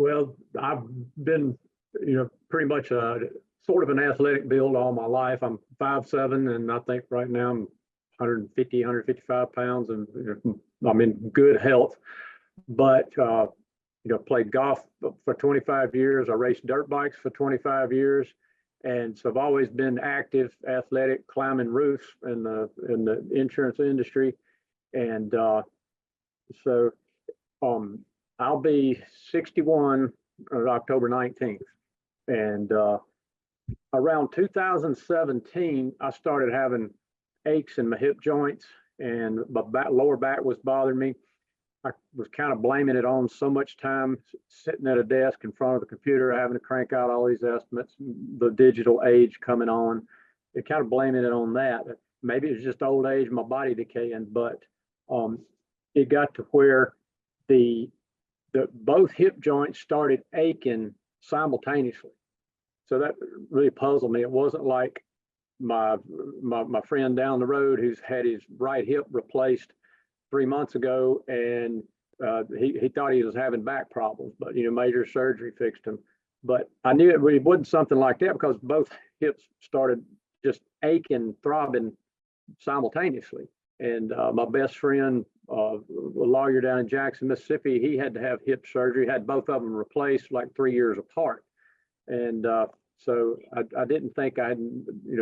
Well, I've been, pretty much sort of an athletic build all my life. I'm 5'7", and I think right now I'm 150, 155 pounds, and I'm in good health. But played golf for 25 years. I raced dirt bikes for 25 years, and so I've always been active, athletic, climbing roofs in the insurance industry, and so I'll be 61 on October 19th, and around 2017, I started having aches in my hip joints, and my lower back was bothering me. I was kind of blaming it on so much time sitting at a desk in front of the computer, having to crank out all these estimates, the digital age coming on, and kind of blaming it on that. Maybe it was just old age, my body decaying, but it got to where the both hip joints started aching simultaneously. So that really puzzled me. It wasn't like my friend down the road who's had his right hip replaced 3 months ago, and he thought he was having back problems, but major surgery fixed him. But I knew it really wasn't something like that, because both hips started just aching, throbbing simultaneously. And my best friend, a lawyer down in Jackson, Mississippi, he had to have hip surgery, had both of them replaced like 3 years apart. And so I didn't think I had,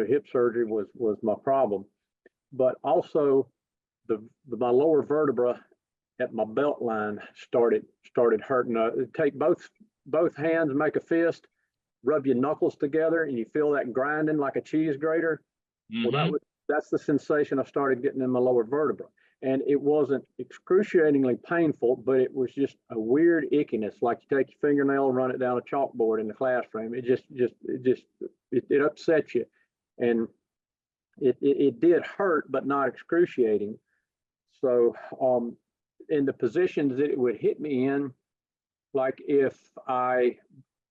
hip surgery was my problem. But also my lower vertebra at my belt line started hurting. Take both hands, make a fist, rub your knuckles together, and you feel that grinding like a cheese grater. Mm-hmm. Well, that's the sensation I started getting in my lower vertebra. And it wasn't excruciatingly painful, but it was just a weird ickiness, like you take your fingernail and run it down a chalkboard in the classroom. It upsets you. And it did hurt, but not excruciating. So in the positions that it would hit me in, like if I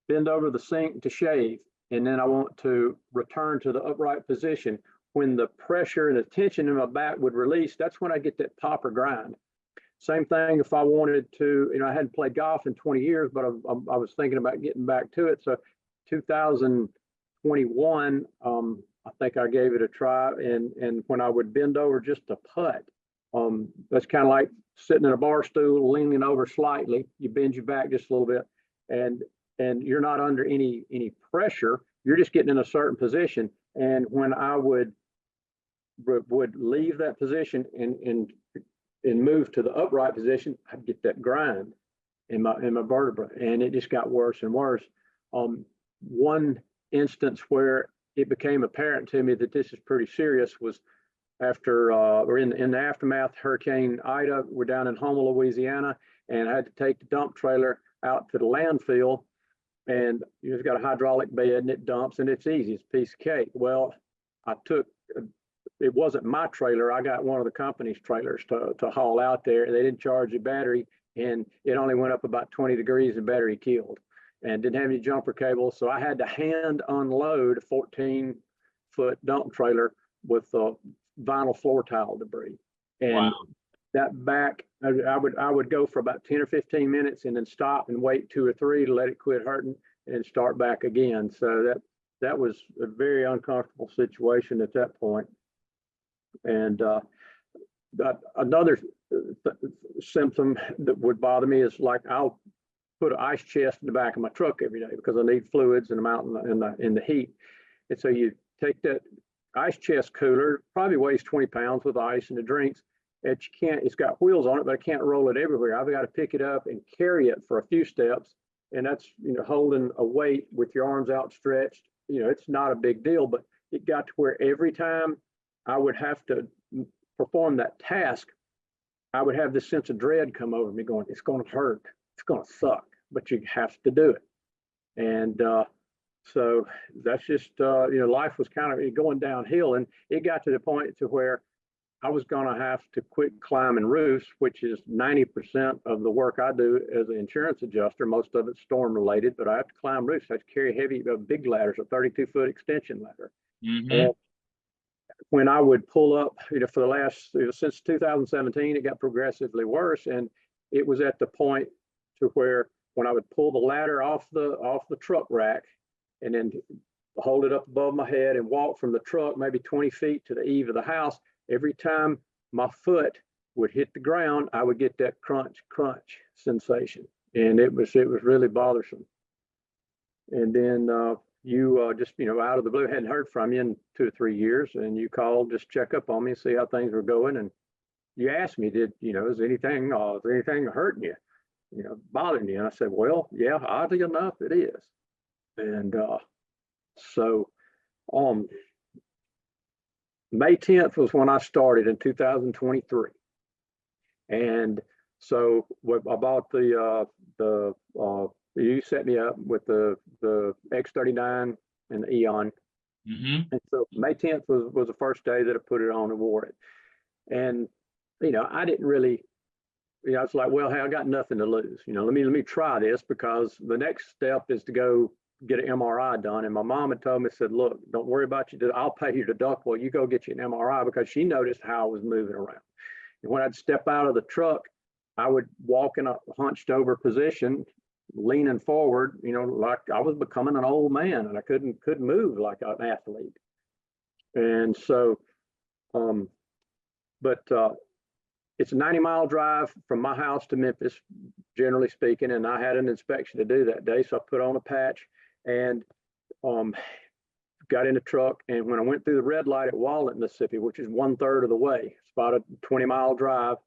bend over the sink to shave, and then I want to return to the upright position, when the pressure and the tension in my back would release, that's when I get that pop or grind. Same thing if I wanted to, I hadn't played golf in 20 years, but I was thinking about getting back to it. So 2021, I think I gave it a try. And when I would bend over just to putt, that's kind of like sitting in a bar stool, leaning over slightly. You bend your back just a little bit, and you're not under any pressure. You're just getting in a certain position. And when I would leave that position and move to the upright position, I'd get that grind in my vertebra, and it just got worse and worse. One instance where it became apparent to me that this is pretty serious was after or in the aftermath of Hurricane Ida. We're down in Houma, Louisiana, and I had to take the dump trailer out to the landfill, and it's got a hydraulic bed and it dumps, and it's easy, it's a piece of cake. Well, it wasn't my trailer. I got one of the company's trailers to haul out there. They didn't charge the battery, and it only went up about 20 degrees and battery killed, and didn't have any jumper cables. So I had to hand unload a 14-foot dump trailer with vinyl floor tile debris. And wow. That back, I would go for about 10 or 15 minutes and then stop and wait 2 or 3 to let it quit hurting and start back again. So that was a very uncomfortable situation at that point. And another symptom that would bother me is, like, I'll put an ice chest in the back of my truck every day because I need fluids and I'm out in the heat. And so you take that ice chest cooler, probably weighs 20 pounds with ice and the drinks. It's got wheels on it, but I can't roll it everywhere. I've got to pick it up and carry it for a few steps. And that's, holding a weight with your arms outstretched. It's not a big deal, but it got to where every time I would have to perform that task, I would have this sense of dread come over me going, it's going to hurt, it's going to suck, but you have to do it. And so that's just, life was kind of going downhill, and it got to the point to where I was going to have to quit climbing roofs, which is 90% of the work I do as an insurance adjuster. Most of it's storm related, but I have to climb roofs. I have to carry heavy, big ladders, a 32-foot extension ladder. Mm-hmm. And when I would pull up, for the last, since 2017, it got progressively worse. And it was at the point to where when I would pull the ladder off the truck rack and then hold it up above my head and walk from the truck maybe 20 feet to the eave of the house, every time my foot would hit the ground, I would get that crunch sensation, and it was really bothersome. And then you just out of the blue, hadn't heard from you in 2 or 3 years, and you called, just check up on me, see how things were going, and you asked me, is anything hurting you, bothering you? And I said, well, yeah, oddly enough, it is. And so May 10th was when I started in 2023. And so I bought you set me up with the X39 and the Eon. Mm-hmm. And so May 10th was the first day that I put it on and wore it. And, I didn't really, I was like, well, hey, I got nothing to lose. Let me try this, because the next step is to go get an MRI done. And my mom had told me, said, look, don't worry about I'll pay your deductible. You go get you an MRI, because she noticed how I was moving around. And when I'd step out of the truck, I would walk in a hunched over position, leaning forward, like I was becoming an old man, and I couldn't move like an athlete. And so, it's a 90-mile drive from my house to Memphis, generally speaking, and I had an inspection to do that day, so I put on a patch and got in the truck. And when I went through the red light at Walnut, Mississippi, which is 1/3 of the way, it's about a 20-mile drive,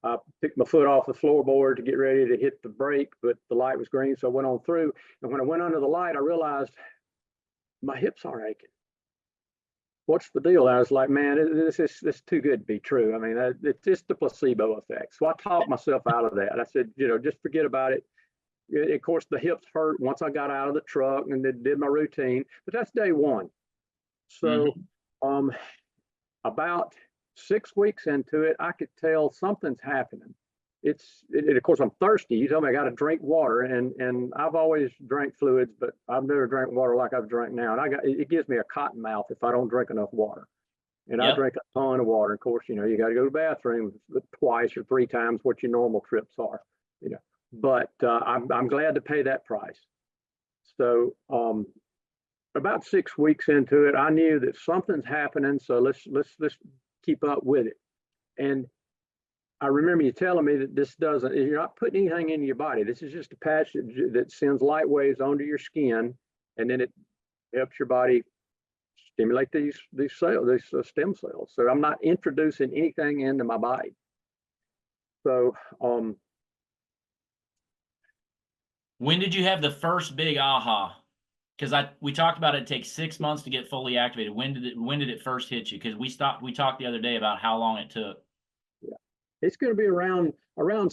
I picked my foot off the floorboard to get ready to hit the brake, but the light was green, so I went on through. And when I went under the light, I realized my hips are aching. What's the deal? I was like, man, this is too good to be true. I mean, it's just the placebo effect. So I talked myself out of that. I said, just forget about it. Of course, the hips hurt once I got out of the truck and did my routine, but that's day one. So about 6 weeks into it, I could tell something's happening. Of course, I'm thirsty. You tell me I got to drink water, and I've always drank fluids, but I've never drank water like I've drank now. And it gives me a cotton mouth if I don't drink enough water. And I drink a ton of water. Of course, you got to go to the bathroom twice or 3 times what your normal trips are. But I'm glad to pay that price. So about 6 weeks into it, I knew that something's happening. So let's keep up with it. And I remember you telling me that you're not putting anything into your body. This is just a patch that sends light waves onto your skin, and then it helps your body stimulate these cells, these stem cells. So I'm not introducing anything into my body. So when did you have the first big aha? Because we talked about it takes 6 months to get fully activated. When did it first hit you? Because we talked the other day about how long it took. Yeah, it's going to be around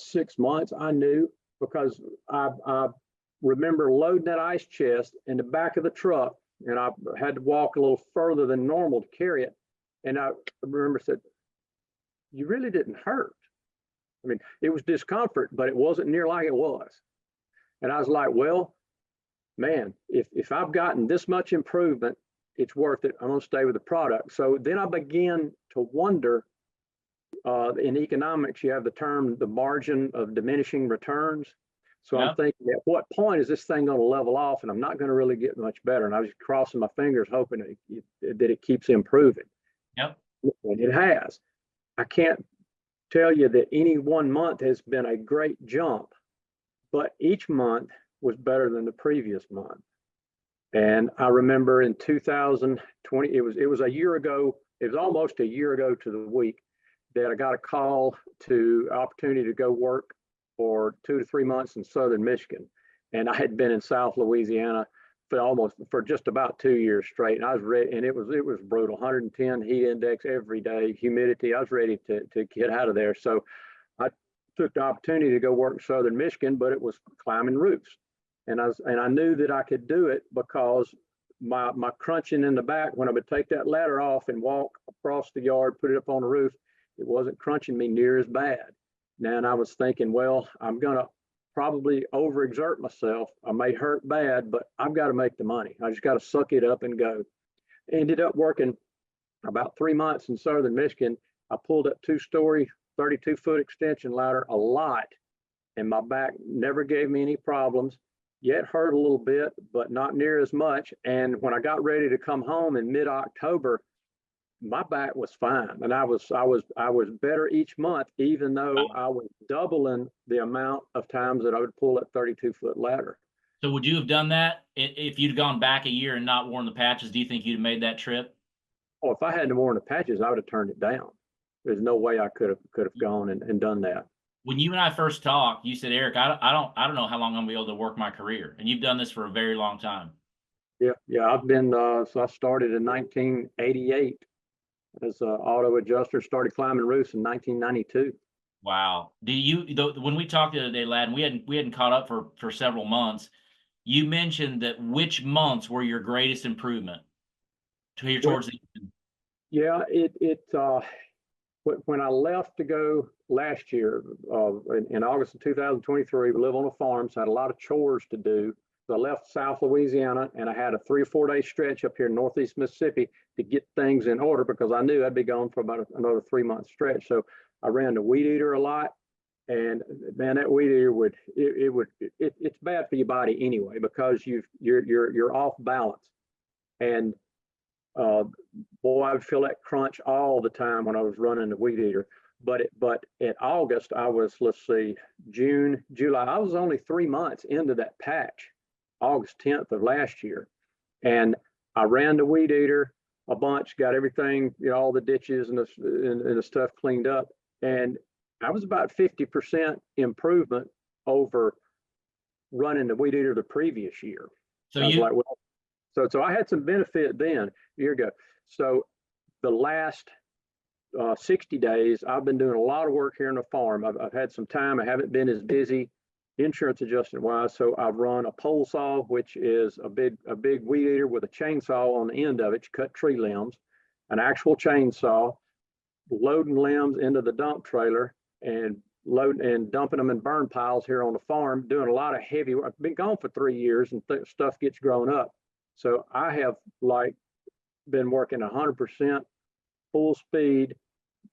6 months. I knew, because I remember loading that ice chest in the back of the truck, and I had to walk a little further than normal to carry it. And I remember said, "You really didn't hurt." I mean, it was discomfort, but it wasn't near like it was. And I was like, well, man, if I've gotten this much improvement, it's worth it. I'm going to stay with the product. So then I began to wonder, in economics, you have the term, the margin of diminishing returns. So I'm thinking, at what point is this thing going to level off, and I'm not going to really get much better? And I was crossing my fingers, hoping that it keeps improving. Yep. And it has. I can't tell you that any one month has been a great jump, but each month was better than the previous month. And I remember in 2020, it was a year ago, it was almost a year ago to the week, that I got a call to opportunity to go work for 2 to 3 months in southern Michigan. And I had been in South Louisiana for just about 2 years straight. And I was ready, and it was brutal, 110 heat index every day, humidity. I was ready to get out of there. So I took the opportunity to go work in southern Michigan, but it was climbing roofs. And I knew that I could do it because my crunching in the back, when I would take that ladder off and walk across the yard, put it up on the roof, it wasn't crunching me near as bad. Now, and I was thinking, well, I'm going to probably overexert myself. I may hurt bad, but I've got to make the money. I just got to suck it up and go. Ended up working about 3 months in southern Michigan. I pulled up 2-story, 32-foot extension ladder a lot. and my back never gave me any problems. Yet hurt a little bit, but not near as much. And when I got ready to come home in mid-October, my back was fine, and I was better each month, even though I was doubling the amount of times that I would pull that 32-foot ladder. So would you have done that if you'd gone back a year and not worn the patches? Do you think you'd have made that trip? Oh, if I hadn't worn the patches, I would have turned it down. There's no way I could have gone and done that. When you and I first talked, you said, Eric, I don't know how long I'm gonna be able to work my career, and you've done this for a very long time. Yeah. I've been so I started in 1988 as an auto adjuster. Started climbing roofs in 1992. Wow. When we talked the other day, lad, and we hadn't caught up for several months. You mentioned that which months were your greatest improvement towards the end? Yeah, when I left to go last year, in August of 2023, we live on a farm, so I had a lot of chores to do. So I left South Louisiana, and I had a 3 or 4 day stretch up here in Northeast Mississippi to get things in order, because I knew I'd be gone for about another 3-month stretch. So I ran the weed eater a lot, and man, that weed eater it's bad for your body anyway, because you're off balance. And boy, I would feel that crunch all the time when I was running the weed eater. But in August, I was, let's see, June, July, I was only 3 months into that patch, August 10th of last year. And I ran the weed eater a bunch, got everything, all the ditches and the stuff cleaned up. And I was about 50% improvement over running the weed eater the previous year. So I was like, well, so I had some benefit then a year ago. So the last 60 days, I've been doing a lot of work here on the farm. I've had some time. I haven't been as busy insurance adjustment wise. So I've run a pole saw, which is a big weed eater with a chainsaw on the end of it to cut tree limbs, an actual chainsaw, loading limbs into the dump trailer and dumping them in burn piles here on the farm, doing a lot of heavy work. I've been gone for 3 years, and stuff gets grown up. So I have been working 100% full speed,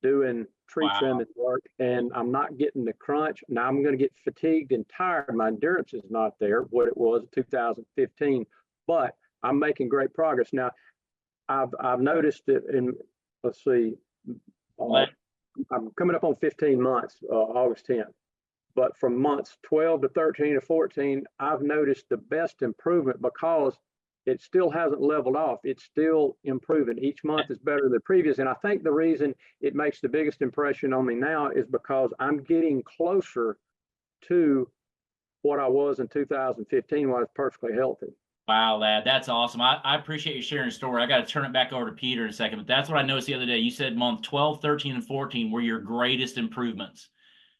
doing tree trimming work, and I'm not getting the crunch. Now I'm going to get fatigued and tired. My endurance is not there what it was in 2015, but I'm making great progress. Now I've noticed it in, let's see, I'm coming up on 15 months, August 10th. But from months 12 to 13 to 14, I've noticed the best improvement, because it still hasn't leveled off. It's still improving. Each month is better than the previous. And I think the reason it makes the biggest impression on me now is because I'm getting closer to what I was in 2015 when I was perfectly healthy. Wow, lad, that's awesome. I appreciate you sharing your story. I got to turn it back over to Peter in a second, but that's what I noticed the other day. You said month 12, 13, and 14 were your greatest improvements.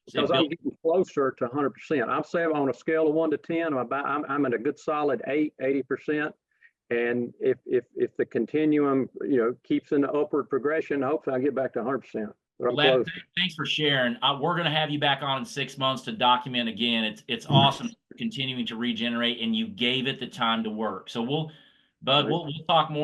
Because I'm getting closer to 100%. I'm saying on a scale of 1 to 10, I'm at a good solid 80%. And if the continuum, keeps in the upward progression, hopefully I'll get back to 100%. Lad, thanks for sharing. We're going to have you back on in 6 months to document again. It's awesome continuing to regenerate, and you gave it the time to work. So we'll talk more